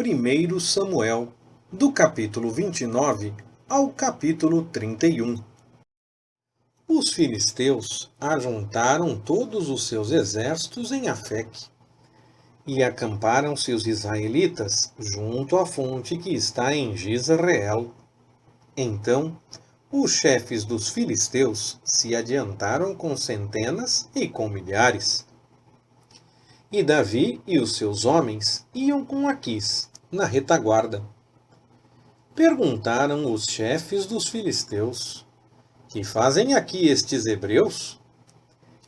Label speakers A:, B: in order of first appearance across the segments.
A: 1 Samuel, do capítulo 29 ao capítulo 31. Os filisteus ajuntaram todos os seus exércitos em Afeque, e acamparam-se os israelitas junto à fonte que está em Jizreel. Então, os chefes dos filisteus se adiantaram com centenas e com milhares. E Davi e os seus homens iam com Aquis, na retaguarda. Perguntaram os chefes dos filisteus: que fazem aqui estes hebreus?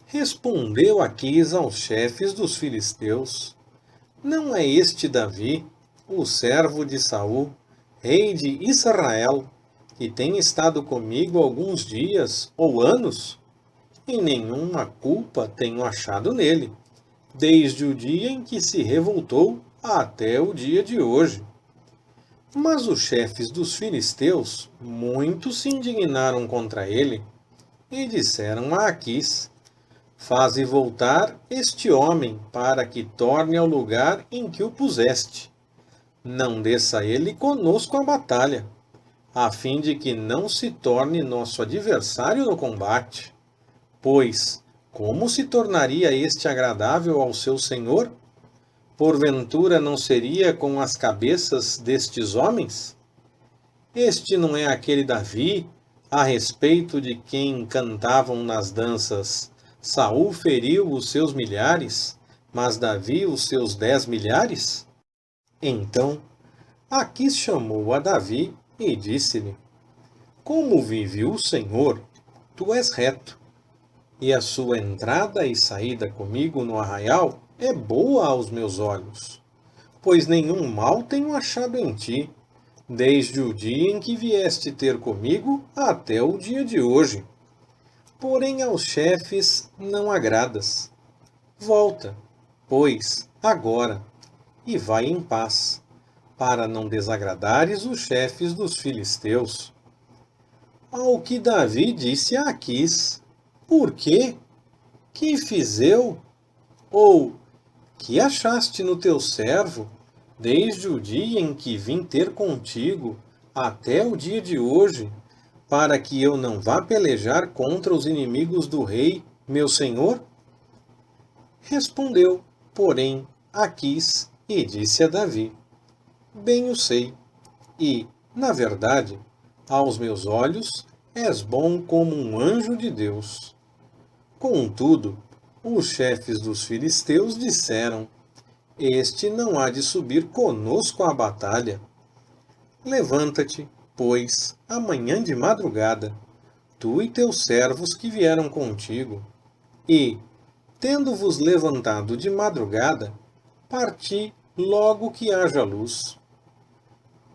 A: Respondeu Aquis aos chefes dos filisteus: não é este Davi, o servo de Saul, rei de Israel, que tem estado comigo alguns dias ou anos? E nenhuma culpa tenho achado nele, desde o dia em que se revoltou até o dia de hoje. Mas os chefes dos filisteus muito se indignaram contra ele e disseram a Aquis: faze voltar este homem para que torne ao lugar em que o puseste. Não desça ele conosco à batalha, a fim de que não se torne nosso adversário no combate. Pois, como se tornaria este agradável ao seu senhor? Porventura não seria com as cabeças destes homens? Este não é aquele Davi, a respeito de quem cantavam nas danças: Saul feriu os seus milhares, mas Davi os seus 10 milhares? Então, Aquis chamou a Davi e disse-lhe: como vive o Senhor, tu és reto, e a sua entrada e saída comigo no arraial é boa aos meus olhos, pois nenhum mal tenho achado em ti, desde o dia em que vieste ter comigo até o dia de hoje. Porém aos chefes não agradas. Volta, pois, agora, e vai em paz, para não desagradares os chefes dos filisteus. Ao que Davi disse a Aquis: por quê? Que fiz eu? Ou, que achaste no teu servo, desde o dia em que vim ter contigo até o dia de hoje, para que eu não vá pelejar contra os inimigos do rei, meu senhor? Respondeu, porém, Aquis e disse a Davi: bem o sei, e, na verdade, aos meus olhos, és bom como um anjo de Deus. Contudo, os chefes dos filisteus disseram: este não há de subir conosco à batalha. Levanta-te, pois, amanhã de madrugada, tu e teus servos que vieram contigo, e, tendo-vos levantado de madrugada, parti logo que haja luz.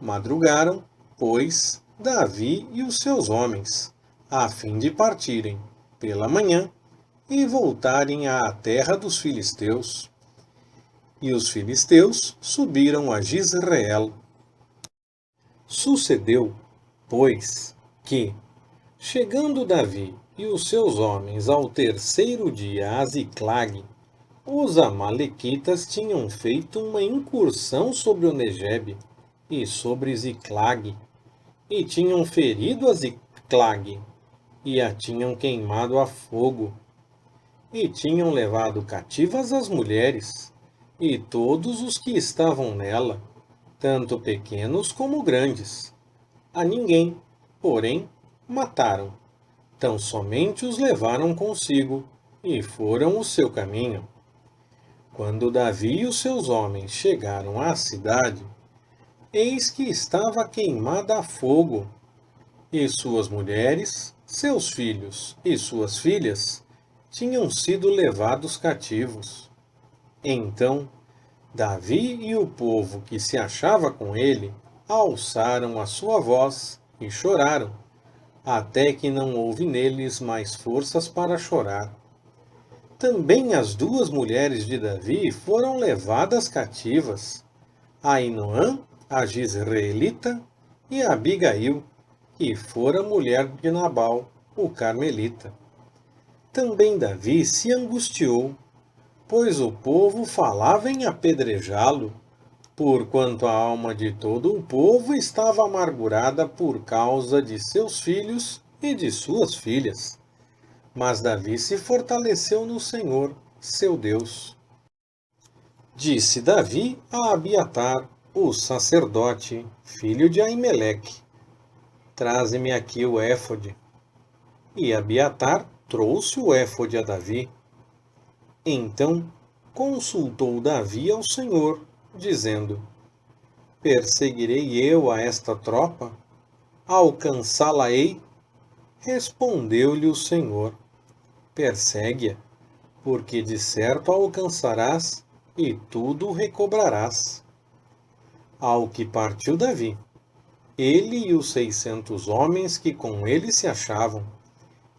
A: Madrugaram, pois, Davi e os seus homens, a fim de partirem, pela manhã, e voltarem à terra dos filisteus. E os filisteus subiram a Jizreel. Sucedeu, pois, que, chegando Davi e os seus homens ao terceiro dia a Ziclag, os amalequitas tinham feito uma incursão sobre o Negebe e sobre Ziclag, e tinham ferido a Ziclag, e a tinham queimado a fogo, e tinham levado cativas as mulheres, e todos os que estavam nela, tanto pequenos como grandes. A ninguém, porém, mataram, tão somente os levaram consigo, e foram o seu caminho. Quando Davi e os seus homens chegaram à cidade, eis que estava queimada a fogo, e suas mulheres, seus filhos e suas filhas tinham sido levados cativos. Então, Davi e o povo que se achava com ele alçaram a sua voz e choraram, até que não houve neles mais forças para chorar. Também as 2 mulheres de Davi foram levadas cativas, Ainoã, a Jizreelita, e a Abigail, que fora mulher de Nabal, o carmelita. Também Davi se angustiou, pois o povo falava em apedrejá-lo, porquanto a alma de todo o povo estava amargurada por causa de seus filhos e de suas filhas. Mas Davi se fortaleceu no Senhor, seu Deus. Disse Davi a Abiatar, o sacerdote, filho de Aimeleque: Traze-me aqui o éfode. E Abiatar trouxe o éfode a Davi. Então consultou Davi ao Senhor, dizendo: Perseguirei eu a esta tropa? Alcançá-la-ei? Respondeu-lhe o Senhor: Persegue-a, porque de certo a alcançarás e tudo recobrarás. Ao que partiu Davi, ele e os 600 homens que com ele se achavam,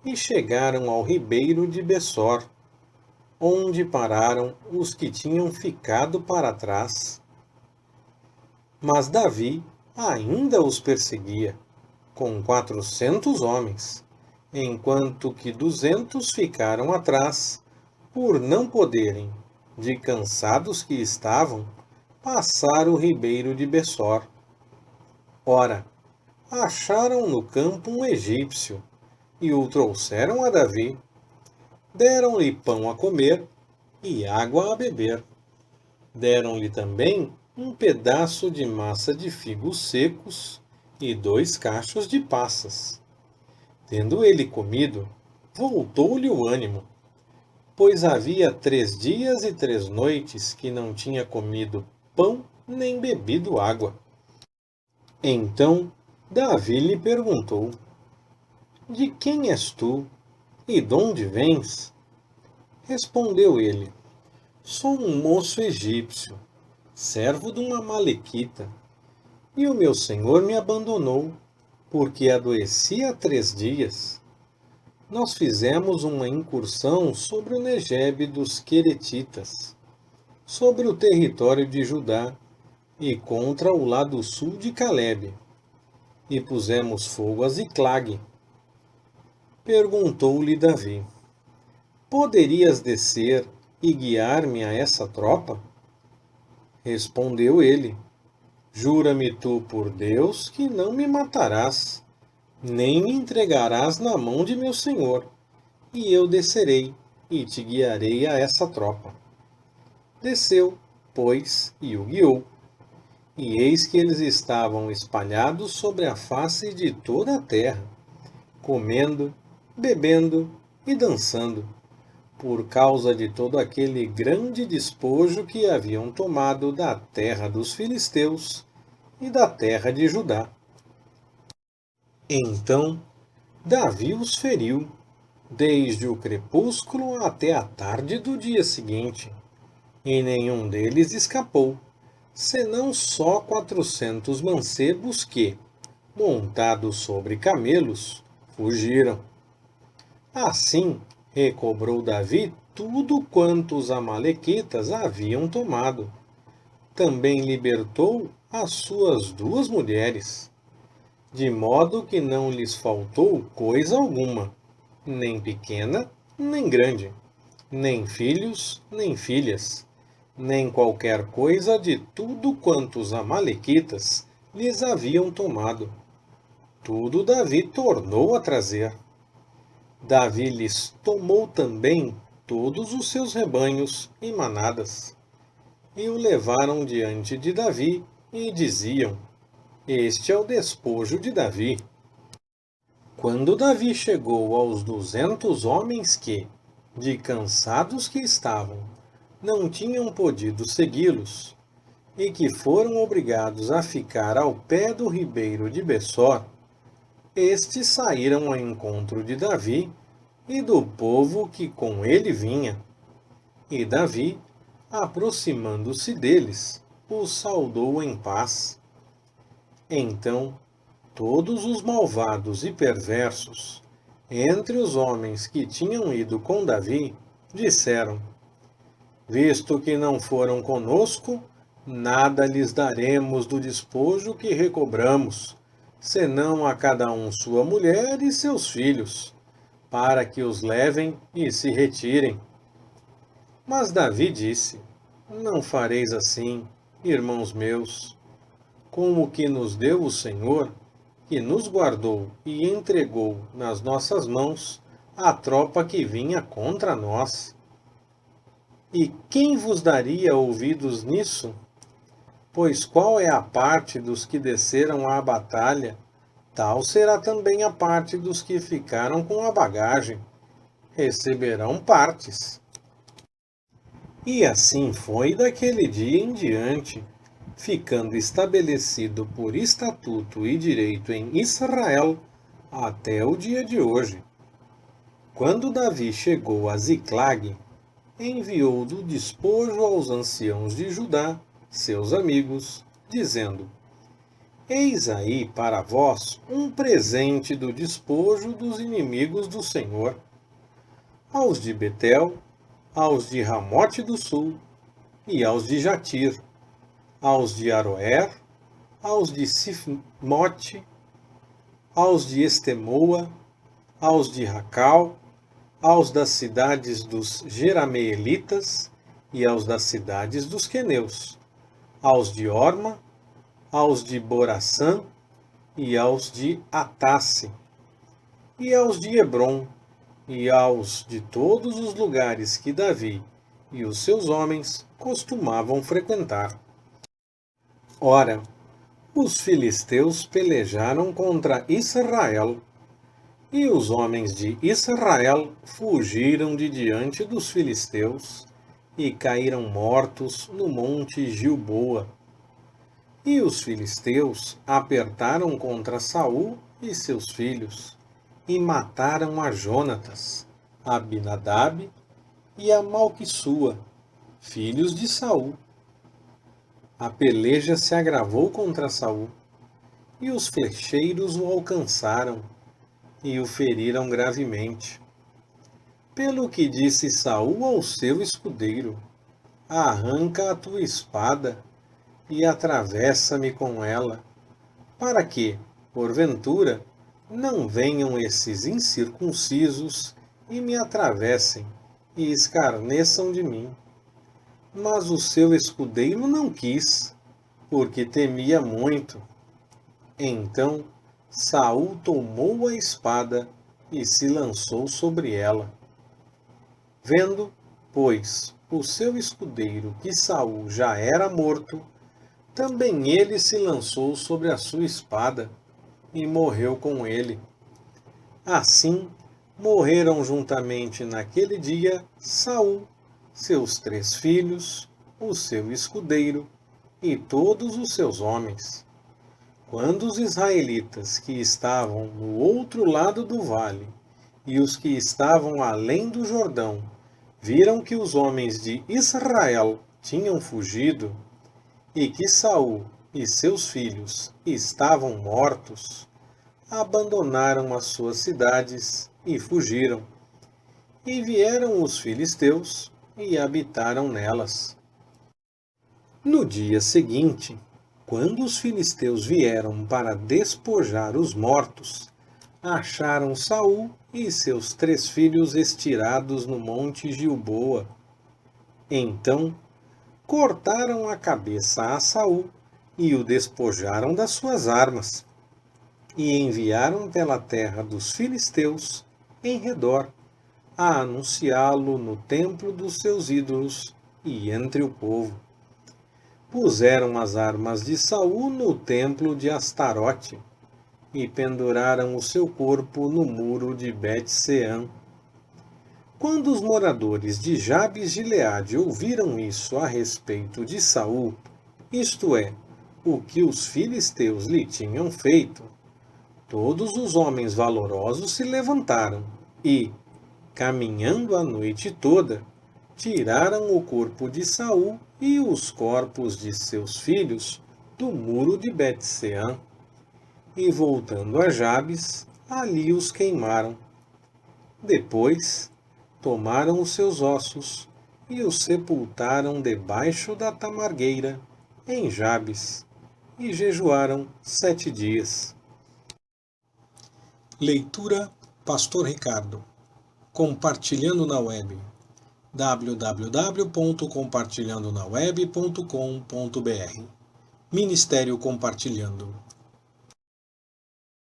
A: e chegaram ao ribeiro de Bessor, onde pararam os que tinham ficado para trás. Mas Davi ainda os perseguia, com 400 homens, enquanto que 200 ficaram atrás, por não poderem, de cansados que estavam, passar o ribeiro de Bessor. Ora, acharam no campo um egípcio, e o trouxeram a Davi. Deram-lhe pão a comer e água a beber. Deram-lhe também um pedaço de massa de figos secos e 2 cachos de passas. Tendo ele comido, voltou-lhe o ânimo, pois havia 3 dias e 3 noites que não tinha comido pão nem bebido água. Então Davi lhe perguntou: De quem és tu e de onde vens? Respondeu ele: Sou um moço egípcio, servo de uma amalequita, e o meu senhor me abandonou, porque adoeci há 3 dias. Nós fizemos uma incursão sobre o Negebe dos Queretitas, sobre o território de Judá, e contra o lado sul de Calebe, e pusemos fogo a Ziclague. Perguntou-lhe Davi: Poderias descer e guiar-me a essa tropa? Respondeu ele: Jura-me tu por Deus que não me matarás, nem me entregarás na mão de meu senhor, e eu descerei e te guiarei a essa tropa. Desceu, pois, e o guiou. E eis que eles estavam espalhados sobre a face de toda a terra, comendo, bebendo e dançando, por causa de todo aquele grande despojo que haviam tomado da terra dos filisteus e da terra de Judá. Então Davi os feriu, desde o crepúsculo até a tarde do dia seguinte, e nenhum deles escapou, senão só 400 mancebos que, montados sobre camelos, fugiram. Assim recobrou Davi tudo quanto os amalequitas haviam tomado. Também libertou as suas 2 mulheres, de modo que não lhes faltou coisa alguma, nem pequena, nem grande, nem filhos, nem filhas, nem qualquer coisa de tudo quanto os amalequitas lhes haviam tomado. Tudo Davi tornou a trazer. Davi lhes tomou também todos os seus rebanhos e manadas, e o levaram diante de Davi, e diziam: Este é o despojo de Davi. Quando Davi chegou aos 200 homens que, de cansados que estavam, não tinham podido segui-los, e que foram obrigados a ficar ao pé do ribeiro de Bessor, estes saíram ao encontro de Davi e do povo que com ele vinha. E Davi, aproximando-se deles, os saudou em paz. Então todos os malvados e perversos, entre os homens que tinham ido com Davi, disseram: Visto que não foram conosco, nada lhes daremos do despojo que recobramos, senão a cada um sua mulher e seus filhos, para que os levem e se retirem. Mas Davi disse: Não fareis assim, irmãos meus, com o que nos deu o Senhor, que nos guardou e entregou nas nossas mãos a tropa que vinha contra nós. E quem vos daria ouvidos nisso? Pois qual é a parte dos que desceram à batalha, tal será também a parte dos que ficaram com a bagagem. Receberão partes. E assim foi daquele dia em diante, ficando estabelecido por estatuto e direito em Israel até o dia de hoje. Quando Davi chegou a Ziclag, enviou do despojo aos anciãos de Judá, seus amigos, dizendo: Eis aí para vós um presente do despojo dos inimigos do Senhor. Aos de Betel, aos de Ramote do Sul e aos de Jatir, aos de Aroer, aos de Sifmote, aos de Estemoa, aos de Racal, aos das cidades dos Jerameelitas e aos das cidades dos Queneus, aos de Orma, aos de Boraçã e aos de Atasse, e aos de Hebron, e aos de todos os lugares que Davi e os seus homens costumavam frequentar. Ora, os filisteus pelejaram contra Israel, e os homens de Israel fugiram de diante dos filisteus e caíram mortos no monte Gilboa. E os filisteus apertaram contra Saul e seus filhos, e mataram a Jonatas, a Abinadab e a Malquissua, filhos de Saul. A peleja se agravou contra Saul, e os flecheiros o alcançaram, e o feriram gravemente. Pelo que disse Saul ao seu escudeiro: Arranca a tua espada e atravessa-me com ela, para que, porventura, não venham esses incircuncisos e me atravessem e escarneçam de mim. Mas o seu escudeiro não quis, porque temia muito. Então Saul tomou a espada e se lançou sobre ela. Vendo, pois, o seu escudeiro que Saul já era morto, também ele se lançou sobre a sua espada e morreu com ele. Assim, morreram juntamente naquele dia Saul, seus 3 filhos, o seu escudeiro e todos os seus homens. Quando os israelitas que estavam no outro lado do vale e os que estavam além do Jordão viram que os homens de Israel tinham fugido e que Saul e seus filhos estavam mortos, abandonaram as suas cidades e fugiram. E vieram os filisteus e habitaram nelas. No dia seguinte, quando os filisteus vieram para despojar os mortos, acharam Saul e seus 3 filhos estirados no monte Gilboa. Então, cortaram a cabeça a Saul e o despojaram das suas armas, e enviaram pela terra dos filisteus em redor, a anunciá-lo no templo dos seus ídolos e entre o povo. Puseram as armas de Saul no templo de Astarote e penduraram o seu corpo no muro de Bet-Sean. Quando os moradores de Jabes-Gileade ouviram isso a respeito de Saul, isto é, o que os filisteus lhe tinham feito, todos os homens valorosos se levantaram e, caminhando a noite toda, tiraram o corpo de Saul e os corpos de seus filhos do muro de Bet-Sean, e voltando a Jabes, ali os queimaram. Depois, tomaram os seus ossos e os sepultaram debaixo da tamargueira, em Jabes, e jejuaram 7 dias. Leitura Pastor Ricardo. Compartilhando na web. www.compartilhandonaweb.com.br. Ministério Compartilhando.